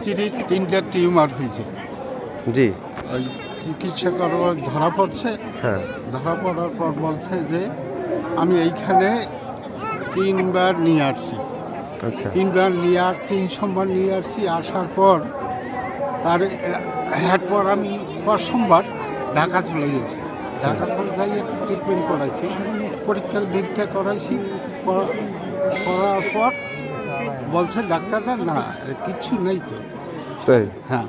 স্ত্রীর 3টা টিউমার হয়েছে। জি। ওই চিকিৎসা করবার ধরা পড়ছে। হ্যাঁ। ধরা পড়ার পর বলছে যে আমি এইখানে 3বার নিয়ে আসছি। আচ্ছা। 3বার নিয়ে 3 সোমবার নিয়ে আসছি। আসার পর এরপর আমি সোমবার ঢাকা চলে গেছি। ঢাকা চলে যাই ট্রিটমেন্ট করাইছি, পরীক্ষা নিরীক্ষা করাইছি। করার পর বলছে ডাক্তাররা না কিচ্ছু নেই তো। তাই? হ্যাঁ।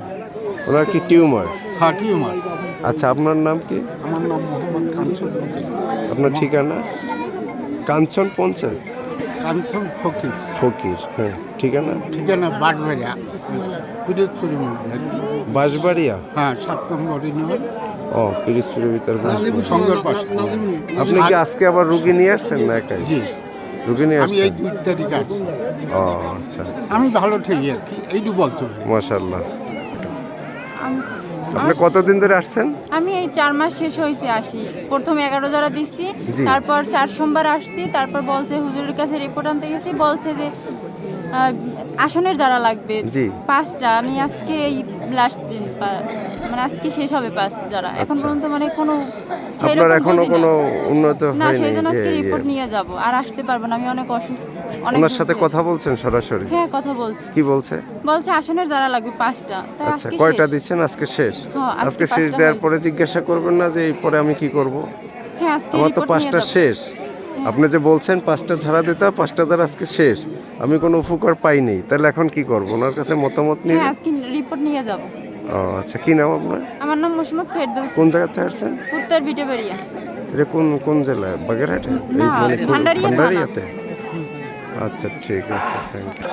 ওনার কি টিউমার? হ্যাঁ, টিউমার। আচ্ছা, আপনার নাম কি? আমার নাম মোহাম্মদ কাঞ্চন ফকির। আপনার ঠিকানা? কাঞ্চন পঞ্চায়েত? কাঞ্চন ফকির। ফকির, হ্যাঁ। ঠিকানা বাঁশবাড়িয়া, পিরোজপুরের মধ্যে আর কি। বাঁশবাড়িয়া? হ্যাঁ, 7 নম্বর ইউনিয়ন। ও, পিরোজপুরের ভিতর বাঁশবাড়িয়া। সঙ্গের পাশে। আপনি কি আজকে আবার রুগী নিয়ে আসছেন না একাই? জি, রুগী নিয়ে আমি এই আসছেন? 2 তারিখে আসছি। ও আচ্ছা আচ্ছা, আমি ভালো ঠিকই আর কি, এইটু বলতে পারি। মাশাআল্লাহ। আপনি কতদিন ধরে আসছেন? আমি এই 4 মাস শেষ হয়েছে আসি। প্রথমে 11 জোড়া দিচ্ছি, জি। তারপর 4 সোমবার আসছি, তারপর বলছে হুজুরের কাছে রিপোর্ট আনতে গেছি, বলছে যে আসনের যারা লাগবে জি। 5টা। আমি আজকে এই লাস্ট দিন মানে আজকে শেষ হবে 5 যারা। এখন আচ্ছা। পর্যন্ত মানে কোনো আপনার এখনো বুঝি না। কোনো উন্নত না, হয়নি সেই জন্য আজকে যে রিপোর্ট নিয়ে যাব। আর আসতে পারবো না, আমি অনেক অসুস্থ। ওনার সাথে কথা বলছেন সরাসরি? হ্যাঁ, কথা বলছি। কি বলছে? বলছে আসনের যারা লাগবে 5টা। তাই আচ্ছা, আজকে কয়টা শেষ। দিচ্ছেন? আজকে শেষ? হ্যাঁ, আজকে শেষ 5টা দেওয়ার হয়েছে। পরে জিজ্ঞাসা করবেন না যে এই পরে আমি কি করব? হ্যাঁ, আজকে আমার তো রিপোর্ট নিয়ে 5টা যাব। শেষ। আপনি যে বলছেন 5টা ঝাড়া দিতে হবে, 5টা ঝাড়া আজকে শেষ, আমি কোনো উপকার পাইনি, তাহলে এখন কি করব? ওনার কাছে মতামত নিয়ে। হ্যাঁ, আজকে রিপোর্ট নিয়ে যাব। ও আচ্ছা, কি নাম আপনার? আমার নাম মোসাম্মদ ফেরদৌস, কোন জায়গা থেকে আসছেন? উত্তর বিটেবাড়িয়া। এটা কোন জেলায়? বাগেরহাটে? না, ভান্ডারিয়া না, না। ভান্ডারিয়াতে? আচ্ছা, ঠিক আছে, থ্যাংক ইউ।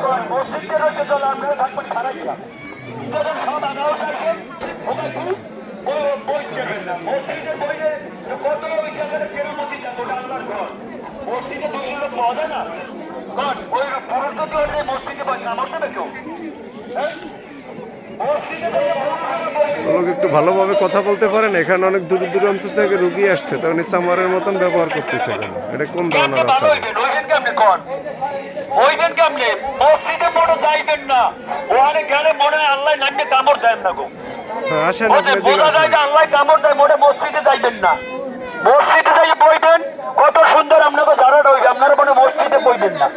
লোক একটু ভালোভাবে কথা বলতে পারেন? এখানে অনেক দূর দূরান্ত থেকে রুগী আসছে, তখন সামারের মতন ব্যবহার করতেছে কেন? এটা কোন ধরনের আচরণ? হ্যাঁ, আসেন, আপনি দিকে আসেন। আল্লাহ কামড় দেয়, মোড়ে মসজিদে যাইবেন না। মসজিদে যাই বইবেন, কত সুন্দর আপনাকে ধারণা হইবে, আপনারা মনে মসজিদে বইবেন না।